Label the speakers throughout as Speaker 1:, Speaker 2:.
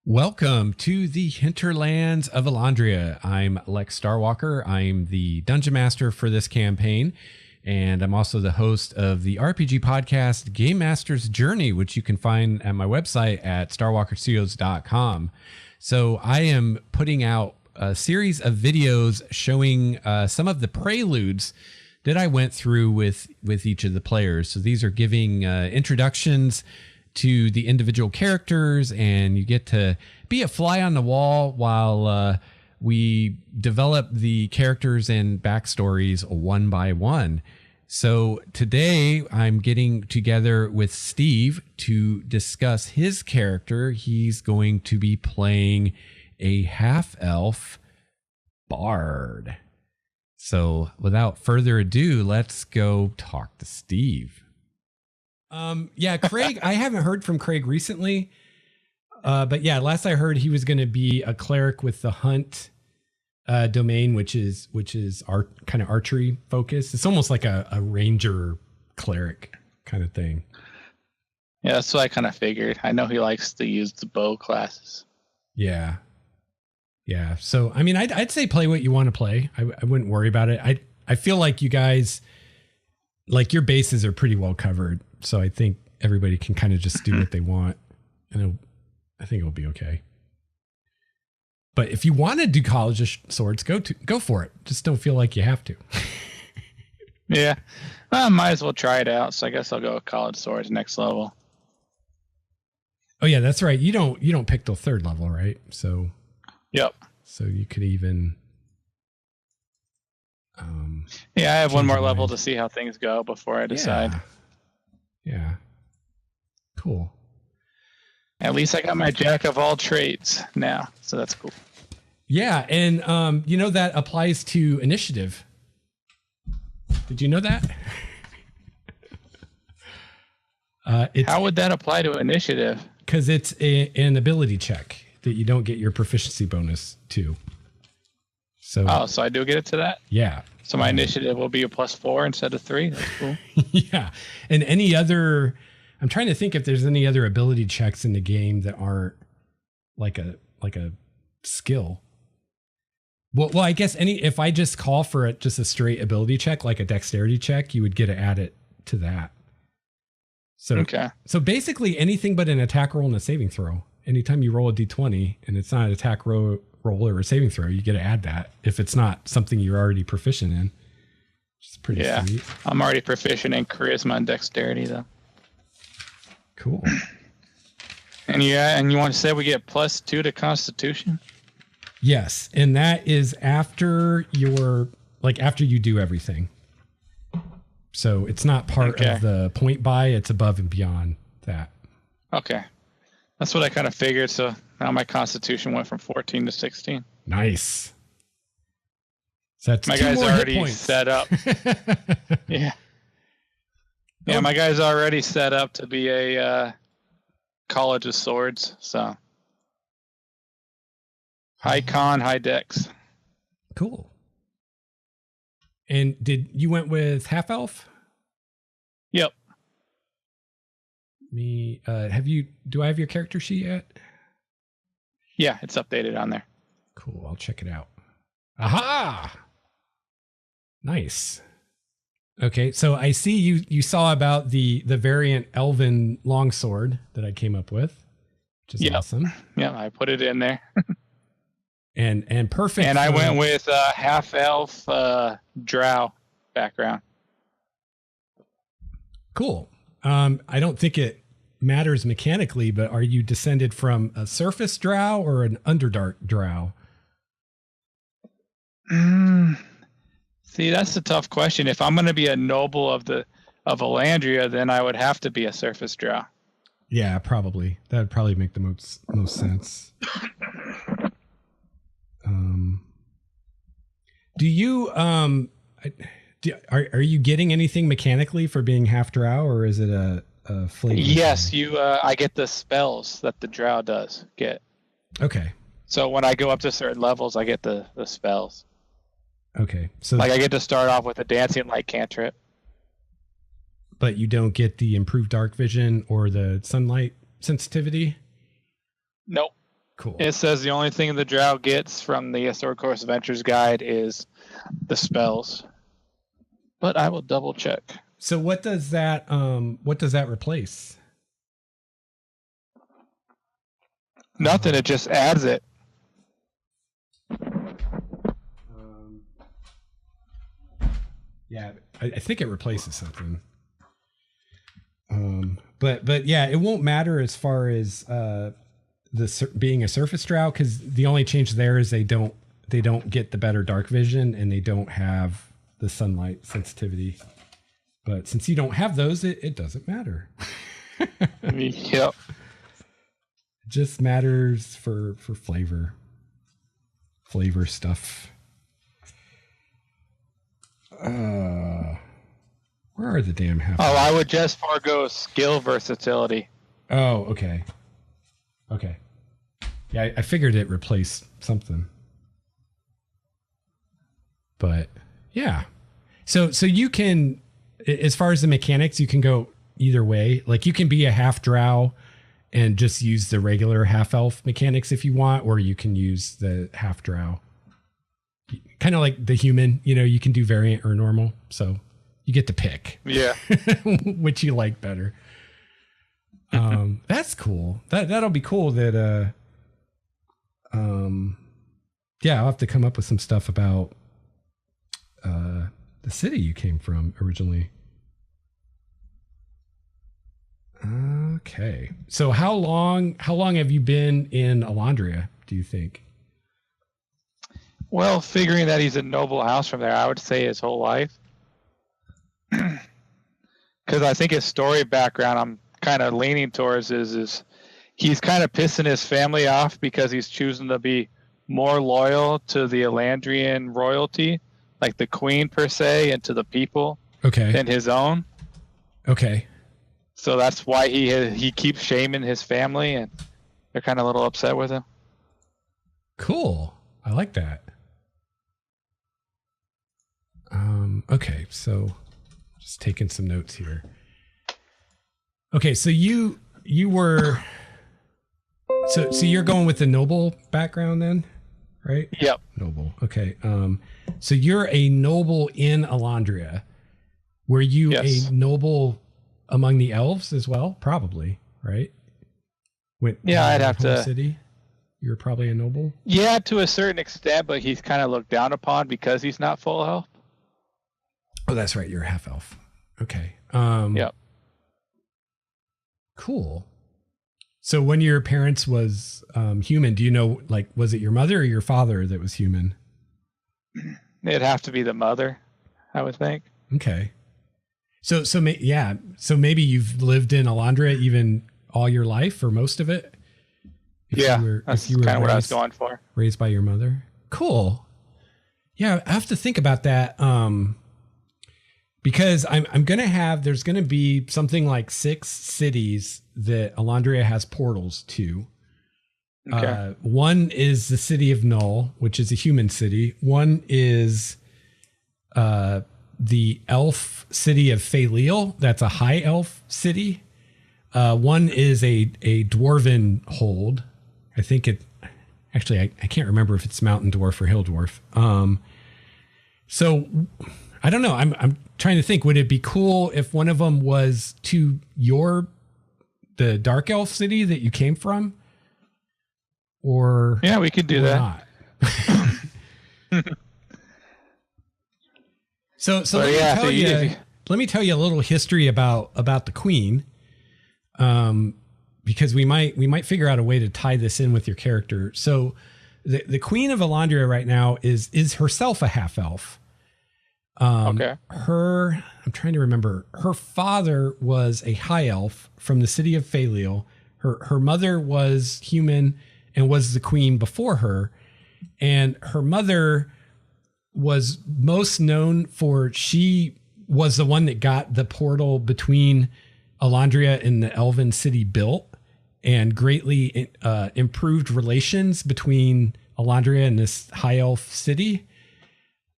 Speaker 1: Welcome to the Hinterlands of Elandria. I'm Lex Starwalker. I'm the Dungeon Master for this campaign, and I'm also the host of the RPG podcast Game Master's Journey, which you can find at my website at starwalkerstudios.com. So I am putting out a series of videos showing some of the preludes that I went through with each of the players. So these are giving introductions to the individual characters, and you get to be a fly on the wall while we develop the characters and backstories one by one. So today I'm getting together with Steve to discuss his character. He's going to be playing a half-elf bard. So without further ado, let's go talk to Steve. Yeah, Craig, I haven't heard from Craig recently. But yeah, last I heard he was going to be a cleric with the hunt domain, which is our kind of archery focus. It's almost like a ranger cleric kind of thing.
Speaker 2: Yeah, that's what I kind of figured. I know he likes to use the bow classes.
Speaker 1: Yeah. Yeah. So, I mean, I'd say play what you want to play. I wouldn't worry about it. I feel like you guys, like, your bases are pretty well covered. So I think everybody can kind of just do what they want, and I think it'll be okay. But if you want to do College of Swords, go for it. Just don't feel like you have to.
Speaker 2: Yeah, I might as well try it out. So I guess I'll go with College of Swords next level.
Speaker 1: Oh yeah, that's right. You don't pick till third level, right? So
Speaker 2: yep.
Speaker 1: So you could even.
Speaker 2: Yeah, I have one more level to see how things go before I decide.
Speaker 1: Yeah. Cool.
Speaker 2: At least I got my jack of all trades now, so that's cool.
Speaker 1: Yeah, and that applies to initiative. Did you know that?
Speaker 2: How would that apply to initiative?
Speaker 1: Because it's an ability check that you don't get your proficiency bonus to. So
Speaker 2: so I do get it to that?
Speaker 1: Yeah.
Speaker 2: So my initiative will be a +4 instead of 3. That's cool.
Speaker 1: Yeah. And any other, I'm trying to think if there's any other ability checks in the game that aren't like a skill. Well, I guess if I just call for just a straight ability check, like a dexterity check, you would get to add it to that. So,
Speaker 2: okay.
Speaker 1: So basically anything but an attack roll and a saving throw. Anytime you roll a d20 and it's not an attack roll or a saving throw, you get to add that if it's not something you're already proficient in. Which is pretty sweet.
Speaker 2: I'm already proficient in charisma and dexterity, though.
Speaker 1: Cool.
Speaker 2: And you want to say we get +2 to Constitution?
Speaker 1: Yes, and that is after after you do everything. So it's not part of the point buy, it's above and beyond that.
Speaker 2: Okay. That's what I kind of figured, so now my Constitution went from 14 to 16.
Speaker 1: Nice. So that's
Speaker 2: my guy's already set up. Yeah. Yeah, my guy's already set up to be a College of Swords, so. High con, high dex.
Speaker 1: Cool. And you went with half elf?
Speaker 2: Yep.
Speaker 1: Do I have your character sheet yet?
Speaker 2: Yeah, it's updated on there.
Speaker 1: Cool. I'll check it out. Aha! Nice. Okay, so I see you saw about the variant elven longsword that I came up with, which is awesome.
Speaker 2: Yeah, I put it in there.
Speaker 1: and perfect.
Speaker 2: And I went with half elf drow background.
Speaker 1: Cool. I don't think it matters mechanically, but are you descended from a surface drow or an underdark drow?
Speaker 2: See, that's a tough question. If I'm going to be a noble of Elandria, then I would have to be a surface drow.
Speaker 1: Yeah, probably. That would probably make the most sense. Do you are you getting anything mechanically for being half drow, or is it a flavor?
Speaker 2: Yes, I get the spells that the drow does get.
Speaker 1: Okay.
Speaker 2: So when I go up to certain levels, I get the spells.
Speaker 1: Okay. So
Speaker 2: like I get to start off with a dancing light cantrip.
Speaker 1: But you don't get the improved dark vision or the sunlight sensitivity?
Speaker 2: Nope.
Speaker 1: Cool.
Speaker 2: It says the only thing the drow gets from the Sword Course Adventures guide is the spells. But I will double check.
Speaker 1: So what does that replace?
Speaker 2: Nothing. It just adds it.
Speaker 1: Yeah, I think it replaces something. But yeah, it won't matter as far as being a surface drow, because the only change there is they don't get the better dark vision, and they don't have the sunlight sensitivity. But since you don't have those, it doesn't matter.
Speaker 2: Yep.
Speaker 1: It just matters for flavor stuff. Where are the damn half?
Speaker 2: Oh, I would just forego skill versatility.
Speaker 1: Oh, okay. Yeah, I figured it replaced something. But yeah. So you can, as far as the mechanics, you can go either way. Like you can be a half drow and just use the regular half elf mechanics if you want, or you can use the half drow. Kind of like the human, you can do variant or normal. So you get to pick.
Speaker 2: Yeah.
Speaker 1: Which you like better. That's cool. That'll be cool that yeah, I'll have to come up with some stuff about the city you came from originally. Okay. So how long have you been in Elandria, do you think?
Speaker 2: Well, figuring that he's a noble house from there, I would say his whole life. Because I think his story background, I'm kind of leaning towards is he's kind of pissing his family off because he's choosing to be more loyal to the Elandrian royalty, like the queen per se, and to the people, than his own.
Speaker 1: Okay.
Speaker 2: So that's why he keeps shaming his family, and they're kind of a little upset with him.
Speaker 1: Cool. I like that. Okay, so just taking some notes here. Okay, so you were so you're going with the noble background then, right?
Speaker 2: Yep.
Speaker 1: Noble. Okay. So you're a noble in Elandria. Were you a noble among the elves as well? Probably, right?
Speaker 2: I'd have to.
Speaker 1: City. You're probably a noble.
Speaker 2: Yeah, to a certain extent, but he's kind of looked down upon because he's not full elf.
Speaker 1: Oh, that's right. You're a half elf. Okay.
Speaker 2: Yep.
Speaker 1: Cool. So when your parents was human, do you know, like, was it your mother or your father that was human?
Speaker 2: It'd have to be the mother, I would think.
Speaker 1: Okay. So maybe you've lived in Elandria even all your life or most of it.
Speaker 2: That's kind of what I was going for.
Speaker 1: Raised by your mother. Cool. Yeah, I have to think about that. Because there's going to be something like 6 cities that Elandria has portals to. Okay. One is the city of Null, which is a human city. One is the elf city of Faleel. That's a high elf city. One is a dwarven hold. I think I can't remember if it's mountain dwarf or hill dwarf. So I don't know. I'm trying to think, would it be cool if one of them was to the dark elf city that you came from? Or
Speaker 2: yeah, we could do that.
Speaker 1: So let me tell you a little history about the queen. Because we might figure out a way to tie this in with your character. So the queen of Elandria right now is herself a half elf. I'm trying to remember. Her father was a high elf from the city of Faleel. Her mother was human and was the queen before her. And her mother was most known for, she was the one that got the portal between Elandria and the elven city built and greatly improved relations between Elandria and this high elf city.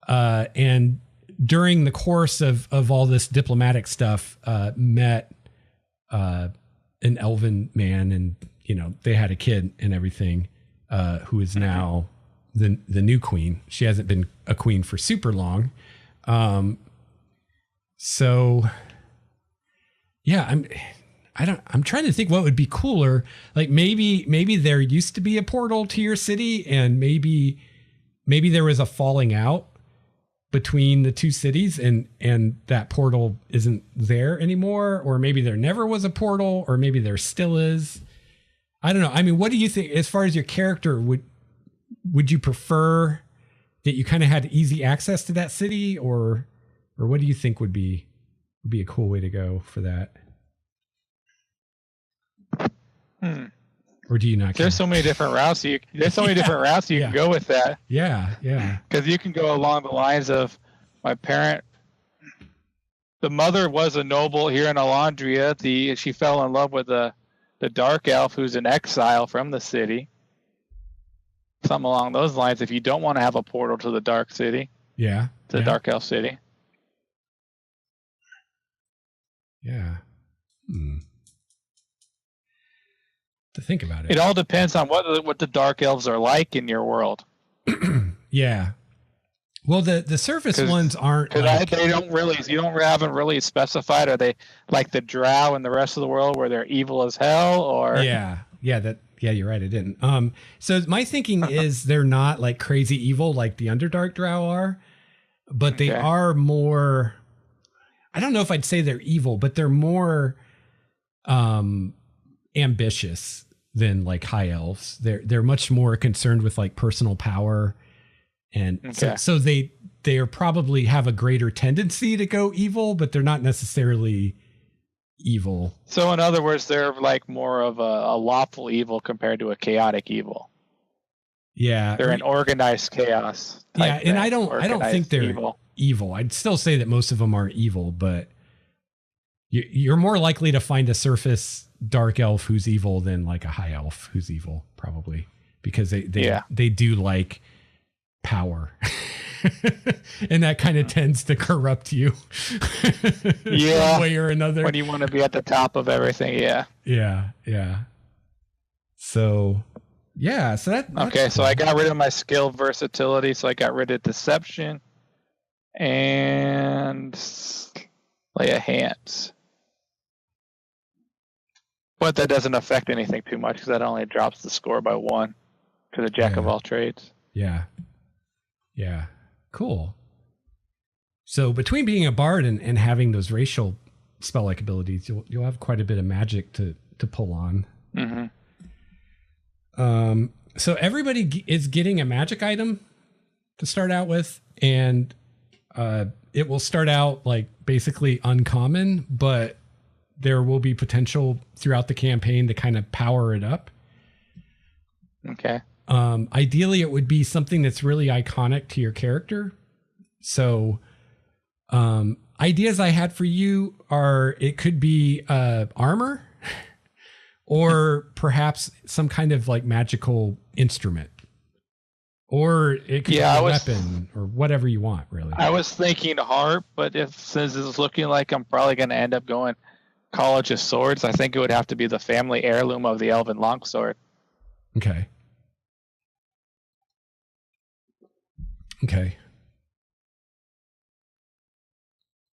Speaker 1: And during the course of all this diplomatic stuff, met an elven man, and they had a kid and everything. who is now the new queen. She hasn't been a queen for super long. So yeah, I'm trying to think what would be cooler. Like maybe there used to be a portal to your city, and maybe there was a falling out between the two cities, and that portal isn't there anymore, or maybe there never was a portal, or maybe there still is. I don't know. I mean, what do you think as far as your character? Would you prefer that you kind of had easy access to that city, or what do you think would be a cool way to go for that? Or do you not care?
Speaker 2: There's so many different routes you can go with that.
Speaker 1: Yeah.
Speaker 2: Because you can go along the lines of the mother was a noble here in Elandria. She fell in love with the dark elf who's in exile from the city. Something along those lines. If you don't want to have a portal to the dark city, to the dark elf city.
Speaker 1: Yeah. To think about it.
Speaker 2: It all depends on what the dark elves are like in your world.
Speaker 1: Yeah. Well, the surface ones aren't. Like,
Speaker 2: they don't really. Haven't really specified. Are they like the Drow and the rest of the world where they're evil as hell? Or
Speaker 1: yeah, you're right. I didn't. So my thinking is they're not like crazy evil like the Underdark Drow are, but they are more. I don't know if I'd say they're evil, but they're more ambitious than like high elves. They're much more concerned with like personal power, and so they are probably have a greater tendency to go evil, but they're not necessarily evil.
Speaker 2: So in other words, they're like more of a lawful evil compared to a chaotic evil.
Speaker 1: Yeah,
Speaker 2: they're an organized chaos.
Speaker 1: Yeah, and I don't think they're evil. I'd still say that most of them aren't evil, but you're more likely to find a surface dark elf who's evil than like a high elf who's evil, probably, because they do like power. And that kind of tends to corrupt you. One way or another.
Speaker 2: When you want to be at the top of everything,
Speaker 1: Yeah. So that
Speaker 2: okay, so I got rid of my skill versatility, so I got rid of deception and lay of hands. But that doesn't affect anything too much because that only drops the score by 1 to the jack of all trades.
Speaker 1: Yeah. Cool. So between being a bard and having those racial spell-like abilities, you'll have quite a bit of magic to pull on.
Speaker 2: Mm-hmm.
Speaker 1: So everybody is getting a magic item to start out with, and it will start out like basically uncommon, but there will be potential throughout the campaign to kind of power it up.
Speaker 2: Okay.
Speaker 1: Ideally, it would be something that's really iconic to your character. So ideas I had for you are it could be armor or perhaps some kind of like magical instrument. Or it could be a weapon or whatever you want, really.
Speaker 2: I was thinking harp, but since it's looking like I'm probably going to end up going College of Swords, I think it would have to be the family heirloom of the Elven Longsword.
Speaker 1: Okay.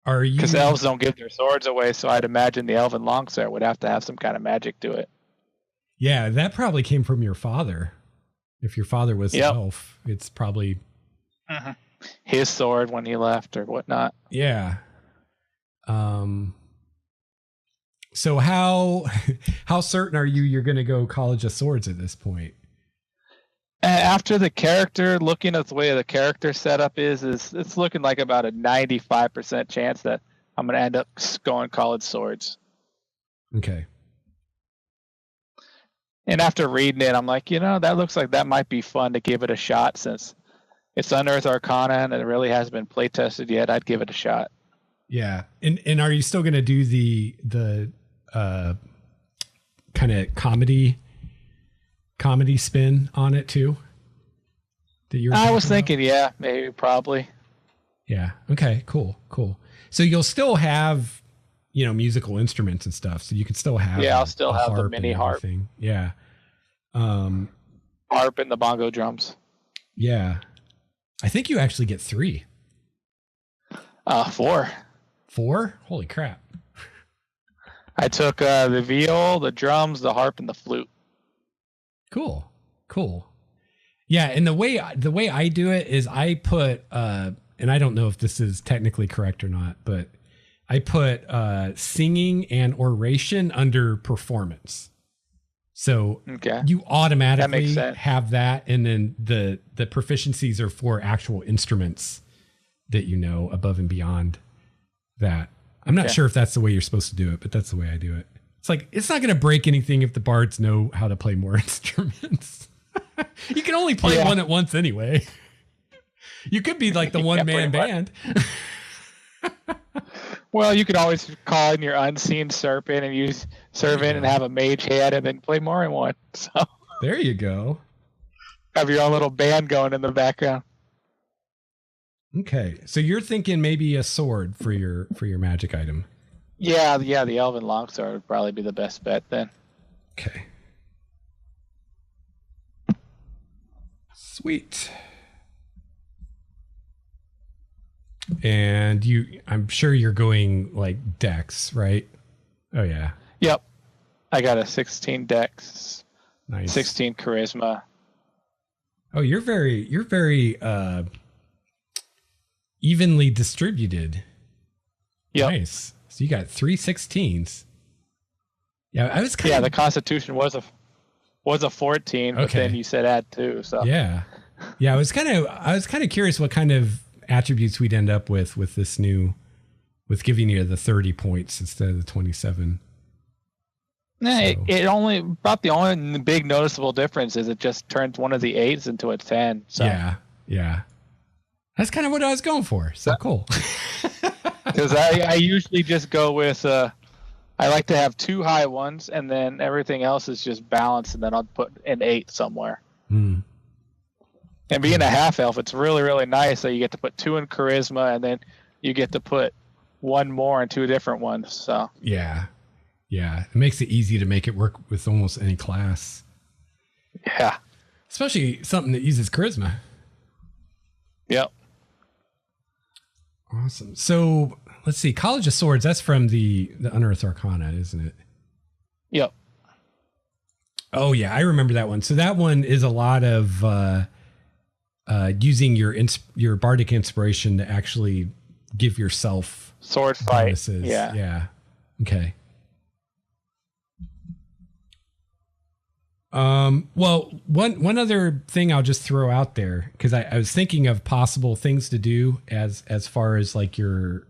Speaker 1: Are you?
Speaker 2: Because elves don't give their swords away, so I'd imagine the Elven Longsword would have to have some kind of magic to it.
Speaker 1: Yeah, that probably came from your father. If your father was an elf, it's probably
Speaker 2: his sword when he left or whatnot.
Speaker 1: Yeah. So how certain are you're going to go College of Swords at this point?
Speaker 2: After the character, looking at the way the character setup is it's looking like about a 95% chance that I'm going to end up going College Swords.
Speaker 1: Okay.
Speaker 2: And after reading it, I'm like, that looks like that might be fun to give it a shot since it's Unearthed Arcana and it really hasn't been play tested yet. I'd give it a shot.
Speaker 1: Yeah. And are you still going to do the kind of comedy spin on it too?
Speaker 2: I was thinking, maybe, probably.
Speaker 1: Yeah. Okay, cool. So you'll still have, musical instruments and stuff. So you can still have,
Speaker 2: I'll still have the mini harp.
Speaker 1: Yeah.
Speaker 2: harp and the bongo drums.
Speaker 1: Yeah. I think you actually get 3.
Speaker 2: 4.
Speaker 1: 4? Holy crap.
Speaker 2: I took the viol, the drums, the harp, and the flute.
Speaker 1: Cool. Yeah, and the way I do it is I put and I don't know if this is technically correct or not, but I put singing and oration under performance. So you automatically have that, and then the proficiencies are for actual instruments that you know above and beyond that. I'm not sure if that's the way you're supposed to do it, but that's the way I do it. It's like, it's not going to break anything if the bards know how to play more instruments. You can only play one at once anyway. You could be like the one-man band.
Speaker 2: Well, you could always call in your unseen serpent and use servant and have a mage hand and then play more in one. So
Speaker 1: there you go.
Speaker 2: Have your own little band going in the background.
Speaker 1: Okay, so you're thinking maybe a sword for your magic item.
Speaker 2: Yeah, the elven longsword would probably be the best bet then.
Speaker 1: Okay. Sweet. And I'm sure you're going like dex, right? Oh yeah.
Speaker 2: Yep. I got a 16 dex.
Speaker 1: Nice.
Speaker 2: 16 charisma.
Speaker 1: Oh, you're very evenly distributed.
Speaker 2: Yep.
Speaker 1: Nice. So you got 3 16s. Yeah, I was kind of...
Speaker 2: the Constitution was a 14, but then you said add 2. So
Speaker 1: yeah. I was kind of curious what kind of attributes we'd end up with this new, with giving you the 30 points instead of the 27.
Speaker 2: It only about the only big noticeable difference is it just turns one of the 8s into a 10. So
Speaker 1: yeah. That's kind of what I was going for. So cool.
Speaker 2: Because I usually just go with I like to have 2 high ones and then everything else is just balanced, and then I'll put an 8 somewhere. And being a half elf, it's really, really nice that you get to put 2 in charisma and then you get to put 1 more in 2 different ones. So
Speaker 1: yeah, it makes it easy to make it work with almost any class.
Speaker 2: Yeah,
Speaker 1: especially something that uses charisma.
Speaker 2: Yep.
Speaker 1: Awesome. So let's see. College of Swords. That's from the Unearthed Arcana, isn't it?
Speaker 2: Yep.
Speaker 1: Oh yeah, I remember that one. So that one is a lot of using your bardic inspiration to actually give yourself
Speaker 2: sword fight
Speaker 1: bonuses. Yeah. Okay. Well, one other thing I'll just throw out there, because I was thinking of possible things to do as far as like your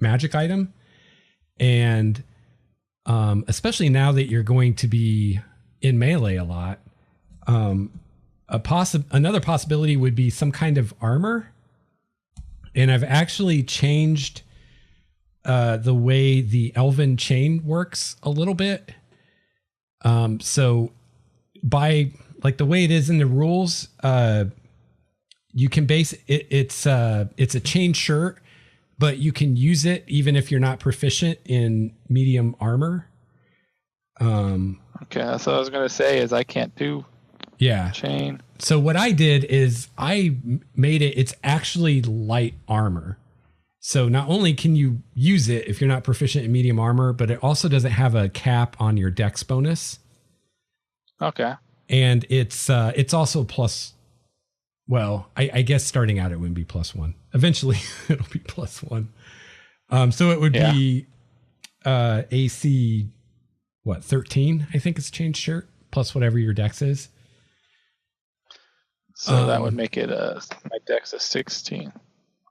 Speaker 1: magic item, and especially now that you're going to be in melee a lot, another possibility would be some kind of armor. And I've actually changed the way the elven chain works a little bit. So by like the way it is in the rules, you can base it. It's a chain shirt, but you can use it even if you're not proficient in medium armor.
Speaker 2: Okay, that's what I was gonna say. Is I can't do chain.
Speaker 1: So what I did is I made it. It's actually light armor. So not only can you use it if you're not proficient in medium armor, but it also doesn't have a cap on your dex bonus. Okay. And it's also plus, well, I guess starting out it wouldn't be +1. Eventually it'll be +1. So it would be AC 13, I think it's changed shirt, plus whatever your dex is.
Speaker 2: So that would make it my dex is 16.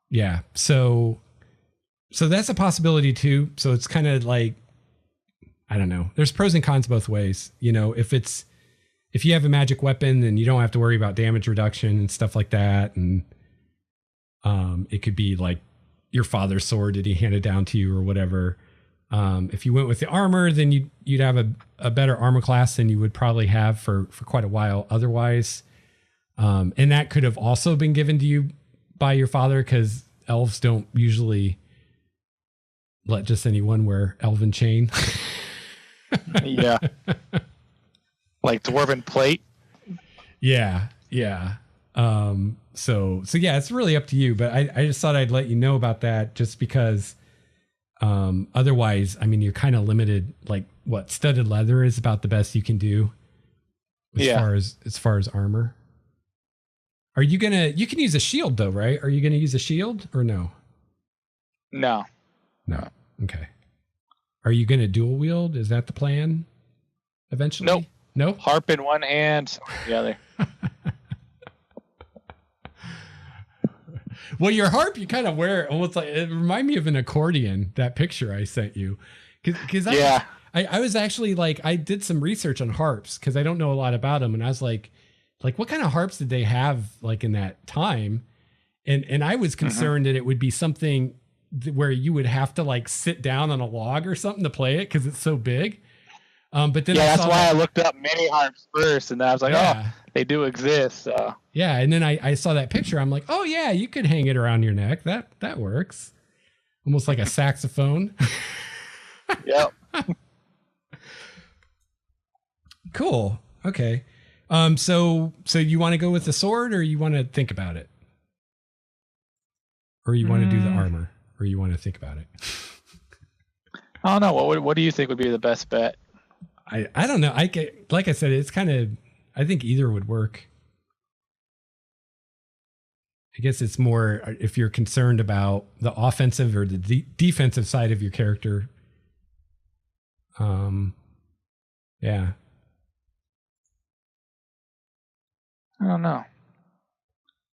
Speaker 1: Yeah. So that's a possibility too. So it's kind of like, I don't know. There's pros and cons both ways. You know, if you have a magic weapon, then you don't have to worry about damage reduction and stuff like that. And it could be like your father's sword that he handed down to you or whatever. If you went with the armor, then you'd have a better armor class than you would probably have for quite a while otherwise. And that could have also been given to you by your father, because elves don't usually let just anyone wear elven chain.
Speaker 2: Yeah. Like dwarven plate.
Speaker 1: Yeah. Yeah. So yeah, it's really up to you, but I just thought I'd let you know about that just because, otherwise, I mean, you're kind of limited, like what studded leather is about the best you can do as far as armor. Are you you can use a shield though, right? Are you going to use a shield or no?
Speaker 2: No.
Speaker 1: Okay. Are you going to dual wield? Is that the plan eventually?
Speaker 2: Nope.
Speaker 1: Nope.
Speaker 2: Harp in one hand, sword in the other.
Speaker 1: Well, your harp, you kind of wear it almost like, it reminded me of an accordion, that picture I sent you. Cause I was actually like, I did some research on harps cause I don't know a lot about them. And I was like, what kind of harps did they have like in that time? And I was concerned that it would be something where you would have to like sit down on a log or something to play it cause it's so big. But then
Speaker 2: that's why I looked up mini harps first, and I was like, oh, they do exist. So.
Speaker 1: Yeah, and then I saw that picture. I'm like, oh yeah, you could hang it around your neck. That works. Almost like a saxophone.
Speaker 2: Yep.
Speaker 1: Cool. Okay. So you want to go with the sword, or you want to think about it, or you want to do the armor, or you want to think about it?
Speaker 2: I don't know. What do you think would be the best bet?
Speaker 1: I don't know. Like I said, it's kind of, I think either would work. I guess it's more if you're concerned about the offensive or the defensive side of your character. Yeah.
Speaker 2: I don't know.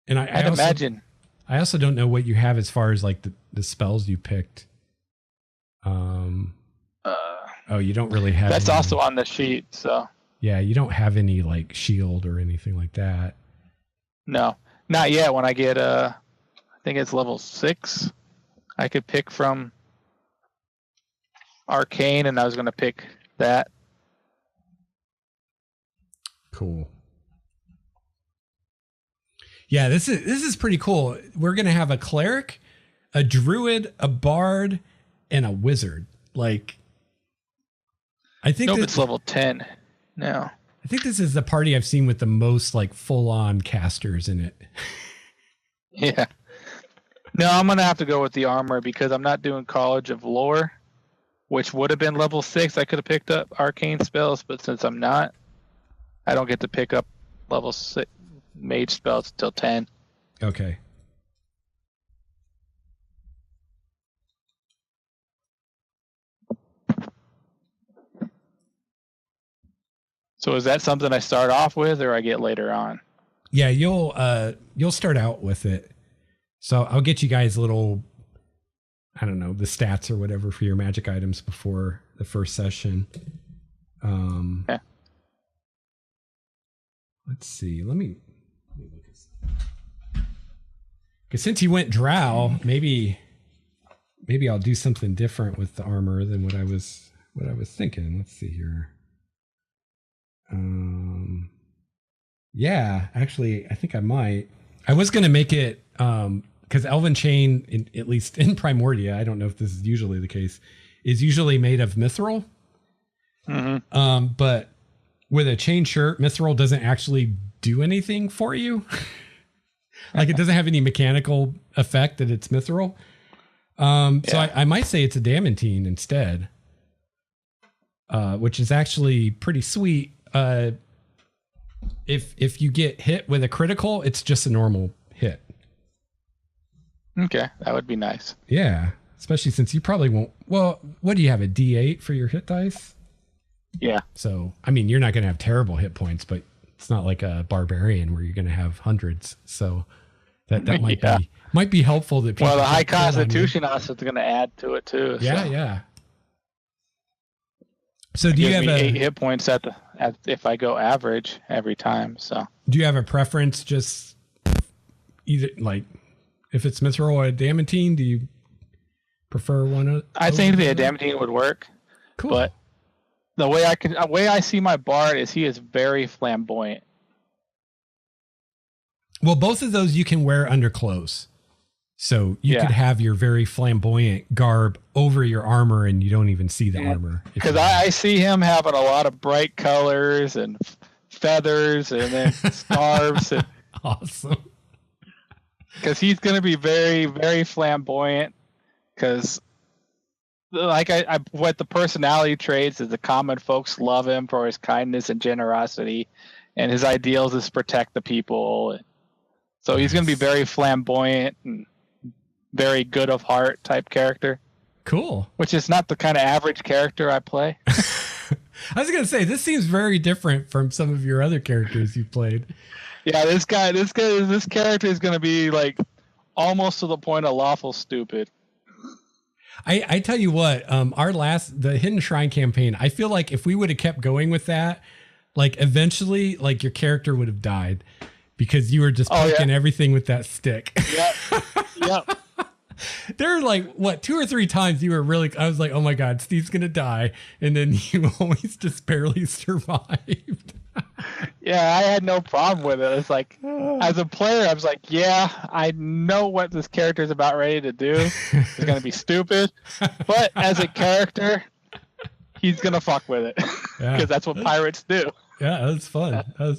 Speaker 1: And
Speaker 2: I'd imagine.
Speaker 1: I also don't know what you have as far as like the spells you picked. Oh, you don't really have.
Speaker 2: That's also on the sheet, so.
Speaker 1: Yeah, you don't have any like shield or anything like that.
Speaker 2: No, not yet. When I get I think it's level 6, I could pick from Arcane, and I was going to pick that.
Speaker 1: Cool. Yeah, this is pretty cool. We're going to have a cleric, a druid, a bard, and a wizard. Like, I think
Speaker 2: it's level 10 now.
Speaker 1: I think this is the party I've seen with the most like full-on casters in it.
Speaker 2: Yeah. No, I'm going to have to go with the armor because I'm not doing College of Lore, which would have been level 6. I could have picked up arcane spells, but since I'm not, I don't get to pick up level 6 mage spells until 10.
Speaker 1: Okay.
Speaker 2: So is that something I start off with, or I get later on?
Speaker 1: Yeah, you'll start out with it. So I'll get you guys little, I don't know, the stats or whatever for your magic items before the first session.
Speaker 2: Yeah.
Speaker 1: Let's see. Let me look at this. Because since you went drow, maybe I'll do something different with the armor than what I was thinking. Let's see here. Yeah, actually, I think I might. I was going to make it, because Elven Chain, at least in Primordia, I don't know if this is usually the case, is usually made of mithril. Mm-hmm. But with a chain shirt, mithril doesn't actually do anything for you. Like, it doesn't have any mechanical effect that it's mithril. So I might say it's a adamantine instead, which is actually pretty sweet. If you get hit with a critical, it's just a normal hit.
Speaker 2: Okay, that would be nice.
Speaker 1: Yeah, especially since you probably won't. Well, what do you have, a D8 for your hit dice?
Speaker 2: Yeah.
Speaker 1: So, I mean, you're not going to have terrible hit points, but it's not like a barbarian where you're going to have hundreds. So that might be helpful that people.
Speaker 2: Well, the high constitution also is going to add to it too.
Speaker 1: Yeah,
Speaker 2: so.
Speaker 1: yeah. So do you have
Speaker 2: 8 hit points if I go average every time? So
Speaker 1: do you have a preference? Just either like if it's mithril or adamantine, do you prefer one?
Speaker 2: I think the adamantine would work.
Speaker 1: Cool.
Speaker 2: But the way I see my bard is he is very flamboyant.
Speaker 1: Well, both of those you can wear under clothes. So you could have your very flamboyant garb over your armor and you don't even see the armor.
Speaker 2: Because I see him having a lot of bright colors and feathers and then scarves.
Speaker 1: Awesome.
Speaker 2: Because he's going to be very, very flamboyant. Because, like, what the personality traits is the common folks love him for his kindness and generosity, and his ideals is protect the people. So he's going to be very flamboyant and very good of heart type character.
Speaker 1: Cool.
Speaker 2: Which is not the kind of average character I play.
Speaker 1: I was going to say, this seems very different from some of your other characters you've played.
Speaker 2: Yeah, this character is going to be like almost to the point of lawful stupid.
Speaker 1: I tell you what, the Hidden Shrine campaign, I feel like if we would have kept going with that, like eventually, like your character would have died because you were just poking everything with that stick.
Speaker 2: Yep.
Speaker 1: There were like, what, 2 or 3 times you were really, I was like, oh my God, Steve's going to die. And then you always just barely survived.
Speaker 2: Yeah, I had no problem with it. It's like, as a player, I was like, yeah, I know what this character is about ready to do. It's going to be stupid. But as a character, he's going to fuck with it. Because that's what pirates do.
Speaker 1: Yeah, that was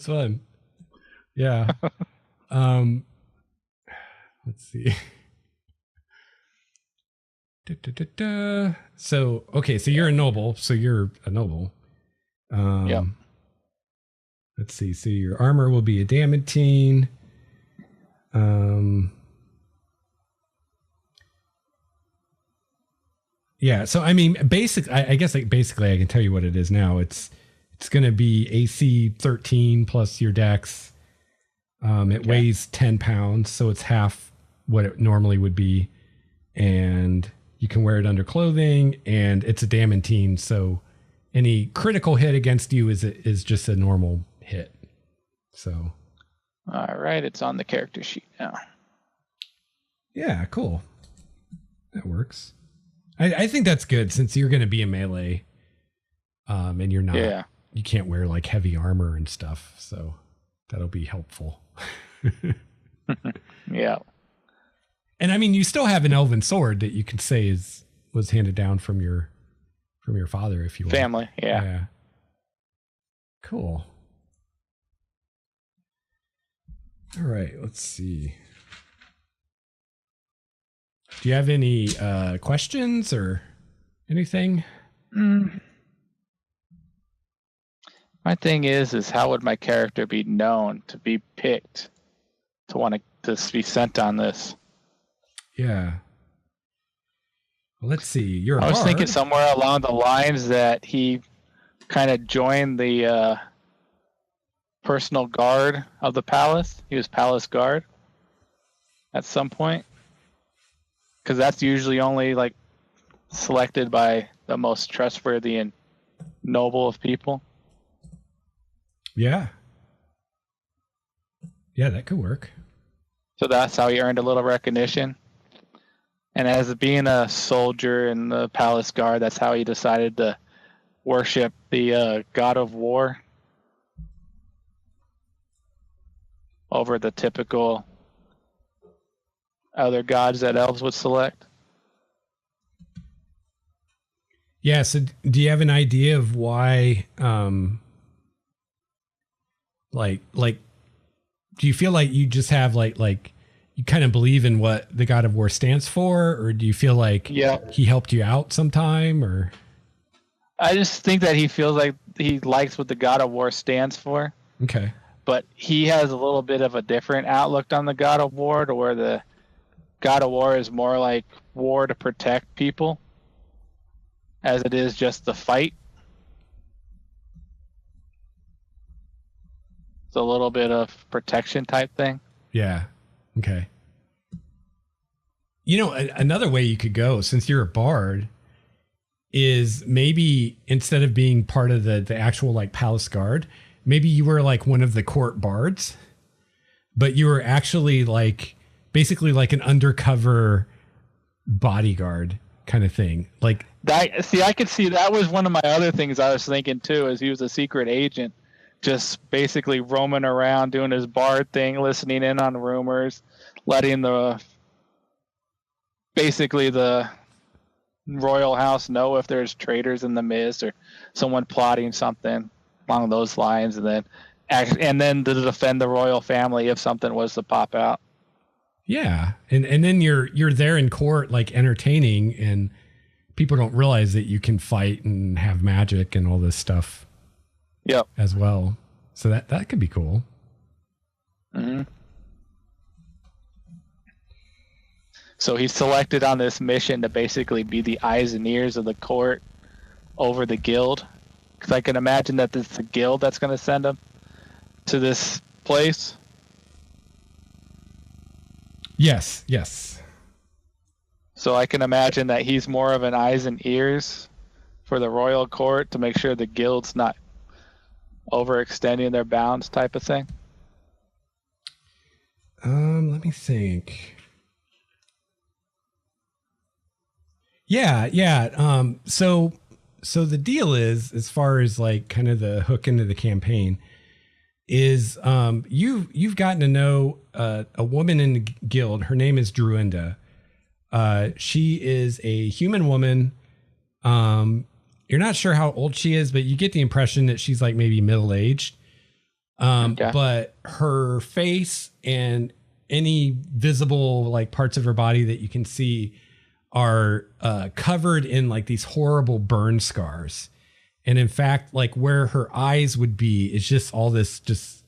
Speaker 1: fun. Yeah. Let's see. So, okay, so you're a noble.
Speaker 2: Yep.
Speaker 1: Let's see. So your armor will be adamantine. Yeah. So I mean, I guess basically I can tell you what it is now. It's going to be AC 13 plus your dex. It weighs 10 pounds, so it's half what it normally would be, and you can wear it under clothing, and it's adamantine, so any critical hit against you is just a normal hit. So,
Speaker 2: all right, it's on the character sheet now.
Speaker 1: Yeah, cool. That works. I think that's good since you're going to be a melee, and you're not. Yeah. You can't wear like heavy armor and stuff, so that'll be helpful.
Speaker 2: Yeah.
Speaker 1: And I mean, you still have an elven sword that you could say was handed down from your father, if you will.
Speaker 2: Family, yeah.
Speaker 1: Cool. All right, let's see. Do you have any questions or anything?
Speaker 2: My thing is how would my character be known to be picked to want to be sent on this?
Speaker 1: Yeah. Well, let's see.
Speaker 2: I was thinking somewhere along the lines that he kind of joined the personal guard of the palace. He was palace guard at some point. Because that's usually only like selected by the most trustworthy and noble of people.
Speaker 1: Yeah. Yeah, that could work.
Speaker 2: So that's how he earned a little recognition. And as being a soldier in the palace guard, that's how he decided to worship the god of war over the typical other gods that elves would select.
Speaker 1: Yeah, so do you have an idea of why like do you feel like you just have like you kind of believe in what the god of war stands for, or do you feel like he helped you out sometime? Or
Speaker 2: I just think that he feels like he likes what the god of war stands for.
Speaker 1: Okay.
Speaker 2: But he has a little bit of a different outlook on the god of war, to where the god of war is more like war to protect people as it is just the fight. It's a little bit of protection type thing.
Speaker 1: Yeah. Okay. You know, another way you could go, since you're a bard, is maybe instead of being part of the actual like palace guard, maybe you were like one of the court bards, but you were actually like basically like an undercover bodyguard kind of thing. Like
Speaker 2: that. See, I could see that was one of my other things I was thinking too, is he was a secret agent, just basically roaming around doing his bard thing, listening in on rumors, letting the royal house know if there's traitors in the midst or someone plotting something along those lines, and then and then to defend the royal family if something was to pop out.
Speaker 1: Yeah, and then you're there in court like entertaining, and people don't realize that you can fight and have magic and all this stuff.
Speaker 2: Yep.
Speaker 1: As well, so that could be cool.
Speaker 2: Mm-hmm. So he's selected on this mission to basically be the eyes and ears of the court over the guild, because I can imagine that it's the guild that's going to send him to this place.
Speaker 1: Yes.
Speaker 2: So I can imagine that he's more of an eyes and ears for the royal court to make sure the guild's not overextending their bounds type of thing.
Speaker 1: Let me think. Yeah. So the deal is, as far as like kind of the hook into the campaign, is you've gotten to know a woman in the guild. Her name is Druinda. She is a human woman. You're not sure how old she is, but you get the impression that she's like maybe middle-aged. Okay. But her face and any visible like parts of her body that you can see are covered in like these horrible burn scars. And in fact, like where her eyes would be is just all this just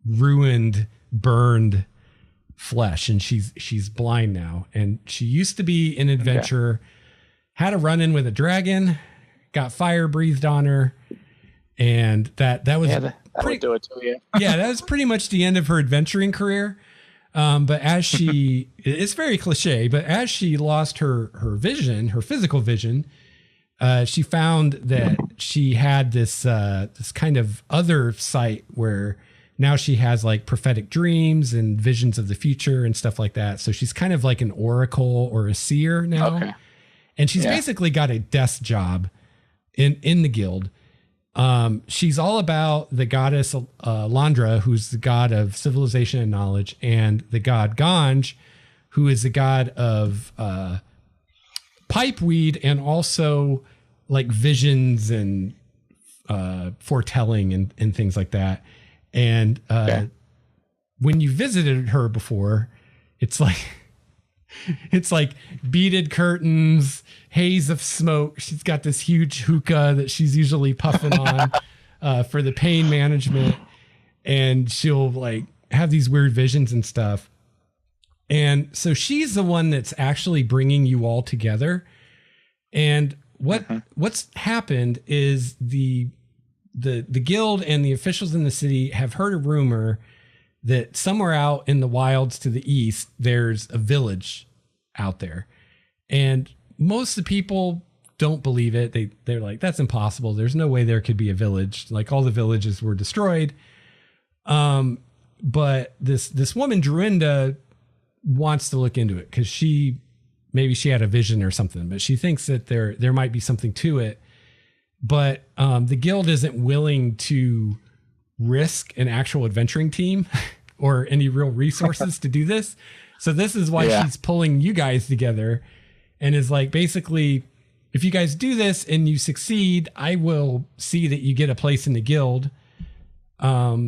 Speaker 1: ruined, burned flesh. And she's blind now. And she used to be an adventurer, had a run-in with a dragon, got fire breathed on her. And that was
Speaker 2: that would do it to you.
Speaker 1: Yeah, that was pretty much the end of her adventuring career. But as she, it's very cliche, but as she lost her vision, her physical vision, she found that she had this kind of other sight where now she has like prophetic dreams and visions of the future and stuff like that. So she's kind of like an oracle or a seer now. Okay. And she's basically got a desk job in the guild. She's all about the goddess Elandria, who's the god of civilization and knowledge, and the god Ganj, who is the god of pipeweed and also like visions and foretelling and things like that. And when you visited her before, it's like beaded curtains, haze of smoke. She's got this huge hookah that she's usually puffing on for the pain management. And she'll like have these weird visions and stuff. And so she's the one that's actually bringing you all together. And what's happened is the guild and the officials in the city have heard a rumor that somewhere out in the wilds to the east, there's a village out there. And most of the people don't believe it. They're like, that's impossible. There's no way there could be a village. Like all the villages were destroyed. But this woman, Druinda, wants to look into it because maybe she had a vision or something, but she thinks that there might be something to it. But the guild isn't willing to risk an actual adventuring team or any real resources to do this. So this is why she's pulling you guys together and is like, basically, if you guys do this and you succeed, I will see that you get a place in the guild. But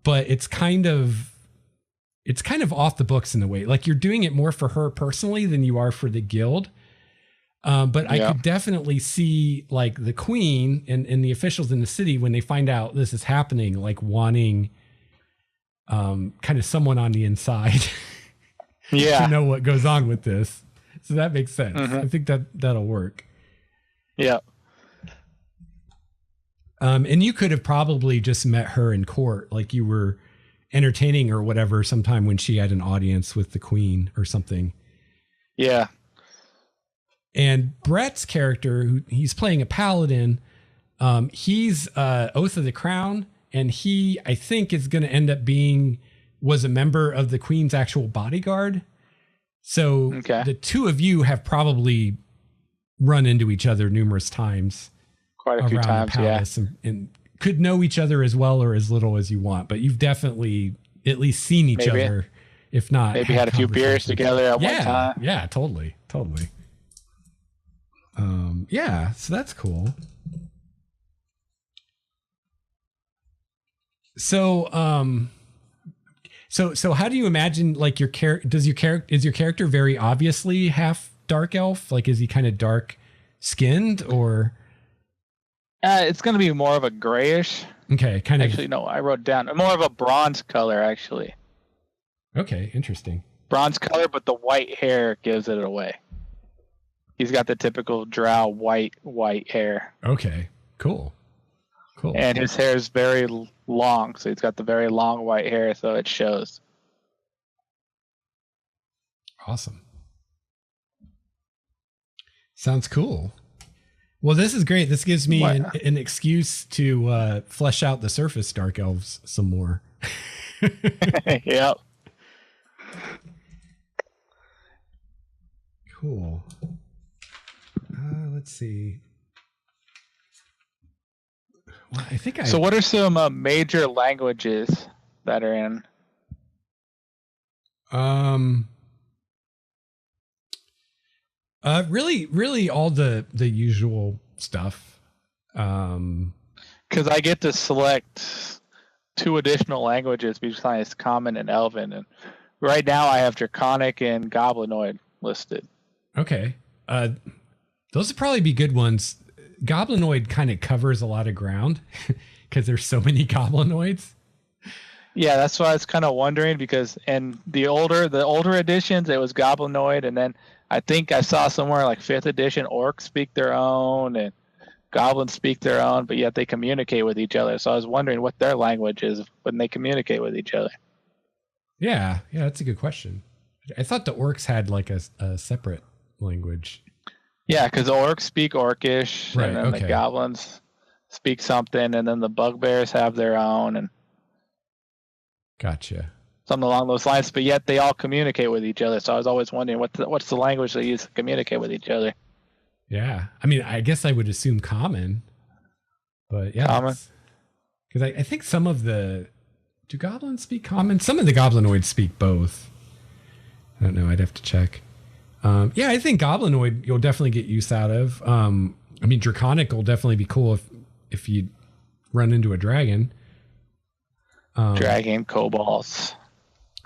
Speaker 1: it's kind of off the books in a way. Like you're doing it more for her personally than you are for the guild. But I could definitely see like the queen and the officials in the city, when they find out this is happening, like wanting kind of someone on the inside to know what goes on with this. So that makes sense. I think that'll work.
Speaker 2: Yeah.
Speaker 1: And you could have probably just met her in court, like you were entertaining or whatever sometime when she had an audience with the queen or something.
Speaker 2: Yeah.
Speaker 1: And Brett's character, he's playing a paladin, he's Oath of the Crown, and he, I think, is going to end up was a member of the queen's actual bodyguard. So the two of you have probably run into each other numerous times.
Speaker 2: Quite a few times,
Speaker 1: and could know each other as well or as little as you want, but you've definitely at least seen each other, if not.
Speaker 2: Maybe had a few beers together at one time.
Speaker 1: Yeah, totally. So that's cool. So, so how do you imagine like your character? Is your character very obviously half dark elf? Like, is he kind of dark skinned or?
Speaker 2: It's going to be more of a grayish.
Speaker 1: Okay, kind of.
Speaker 2: Actually, no, I wrote down more of a bronze color. Actually,
Speaker 1: Okay, interesting.
Speaker 2: bronze color, but the white hair gives it away. He's got the typical drow white hair.
Speaker 1: Okay, cool.
Speaker 2: And his hair is very long, so he's got the very long white hair, so it shows.
Speaker 1: Awesome. Sounds cool. Well, this is great. This gives me an excuse to flesh out the surface dark elves some more.
Speaker 2: Yep.
Speaker 1: Cool. Let's see. Well, I think
Speaker 2: So what are some major languages that are in?
Speaker 1: Really all the usual stuff.
Speaker 2: Because I get to select 2 additional languages besides Common and Elven, and right now I have Draconic and Goblinoid listed.
Speaker 1: Okay. Those would probably be good ones. Goblinoid kind of covers a lot of ground because there's so many goblinoids.
Speaker 2: Yeah, that's why I was kind of wondering, because in the older editions it was Goblinoid, and then I think I saw somewhere like 5th edition orcs speak their own and goblins speak their own, but yet they communicate with each other. So I was wondering what their language is when they communicate with each other.
Speaker 1: Yeah, that's a good question. I thought the orcs had like a separate language.
Speaker 2: Yeah, because the orcs speak Orcish,
Speaker 1: right,
Speaker 2: and then the goblins speak something, and then the bugbears have their own, and
Speaker 1: gotcha.
Speaker 2: Something along those lines. But yet they all communicate with each other. So I was always wondering what's the language they use to communicate with each other.
Speaker 1: Yeah, I mean, I guess I would assume Common, but yeah,
Speaker 2: Common.
Speaker 1: Because I think some of do goblins speak Common? Some of the goblinoids speak both. I don't know. I'd have to check. Yeah, I think Goblinoid you'll definitely get use out of. I mean, Draconic will definitely be cool if you run into a dragon.
Speaker 2: Dragon, kobolds.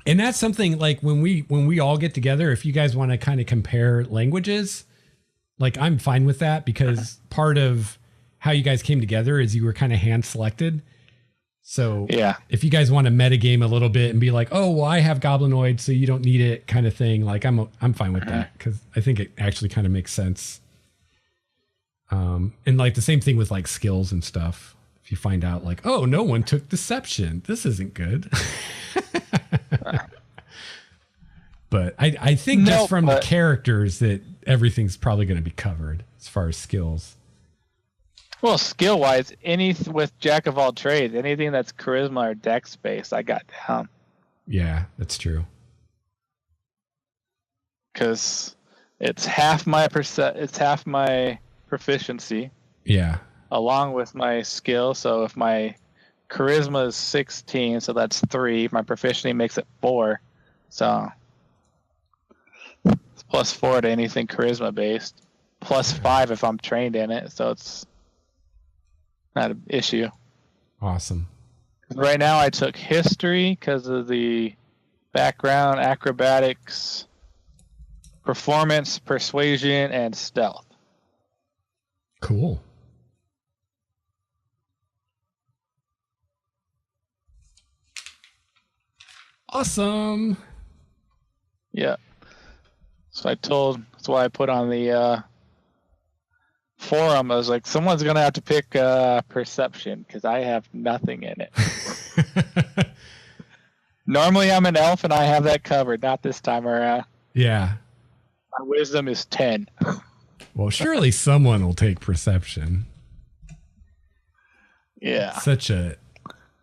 Speaker 1: And that's something like when we all get together, if you guys want to kind of compare languages, like I'm fine with that, because part of how you guys came together is you were kind of hand selected. So
Speaker 2: yeah,
Speaker 1: if you guys want to metagame a little bit and be like, oh, well, I have Goblinoid, so you don't need it kind of thing. Like I'm fine with that, because I think it actually kind of makes sense. And like the same thing with like skills and stuff. If you find out like, oh, no one took deception, this isn't good. But I think just from the characters that everything's probably going to be covered as far as skills.
Speaker 2: Well, skill-wise, with Jack of all trades, anything that's charisma or dex based, I got down.
Speaker 1: Yeah, that's true.
Speaker 2: Because it's half my proficiency.
Speaker 1: Yeah.
Speaker 2: Along with my skill. So if my charisma is 16, so that's 3. My proficiency makes it 4. So it's +4 to anything charisma based. +5 if I'm trained in it. So it's not an issue.
Speaker 1: Awesome.
Speaker 2: Right now I took history because of the background, acrobatics, performance, persuasion, and stealth.
Speaker 1: Cool. Awesome.
Speaker 2: Yeah. So that's why I put on the forum. I was like, someone's going to have to pick perception because I have nothing in it. Normally I'm an elf and I have that covered. Not this time around.
Speaker 1: Yeah.
Speaker 2: My wisdom is 10.
Speaker 1: Well, surely someone will take perception.
Speaker 2: Yeah.
Speaker 1: Such a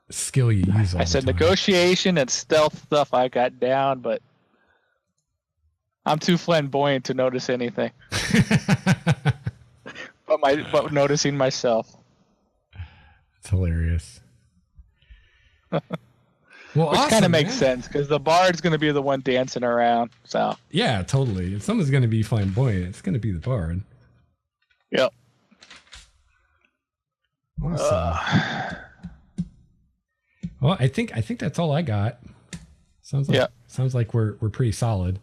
Speaker 1: skill you use all
Speaker 2: I said negotiation and stealth stuff I got down, but I'm too flamboyant to notice anything. but noticing myself.
Speaker 1: It's hilarious.
Speaker 2: Well, which kind of makes sense because the bard's going to be the one dancing around. So
Speaker 1: yeah, totally. If someone's going to be flamboyant, it's going to be the bard.
Speaker 2: Yep.
Speaker 1: Awesome. Well, I think that's all I got. Sounds like we're pretty solid.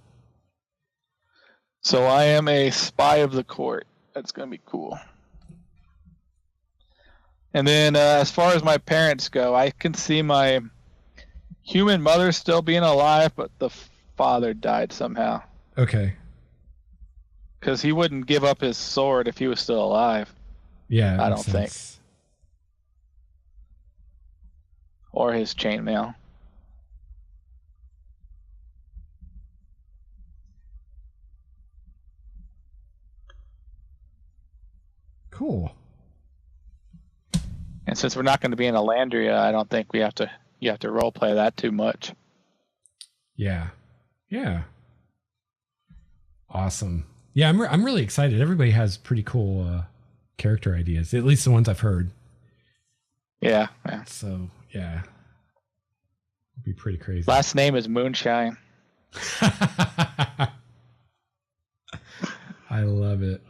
Speaker 2: So I am a spy of the court. That's gonna be cool. And then as far as my parents go, I can see my human mother still being alive, but the father died somehow.
Speaker 1: Okay.
Speaker 2: Because he wouldn't give up his sword if he was still alive.
Speaker 1: Yeah,
Speaker 2: I don't think. Or his chainmail.
Speaker 1: Cool.
Speaker 2: And since we're not going to be in Elandria, I don't think you have to role play that too much.
Speaker 1: Yeah. Yeah. Awesome. Yeah, I'm really excited. Everybody has pretty cool character ideas, at least the ones I've heard.
Speaker 2: Yeah.
Speaker 1: So, yeah. It'd be pretty crazy.
Speaker 2: Last name is Moonshine.
Speaker 1: I love it.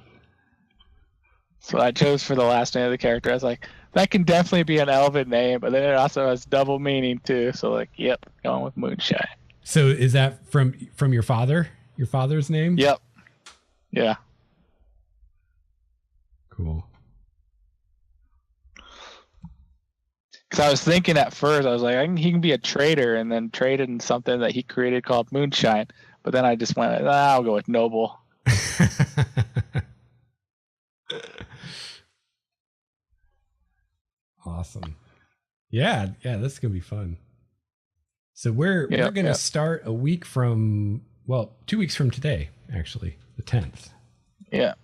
Speaker 2: So I chose for the last name of the character. I was like, that can definitely be an elven name, but then it also has double meaning too. So like, yep, going with Moonshine.
Speaker 1: So is that from your father? Your father's name?
Speaker 2: Yep. Yeah.
Speaker 1: Cool.
Speaker 2: Because I was thinking at first, I was like, he can be a trader and then trade in something that he created called Moonshine. But then I just went, I'll go with Noble.
Speaker 1: Awesome. Yeah, that's gonna be fun. So we're gonna start a week from 2 weeks from today, actually, the 10th.
Speaker 2: Yeah.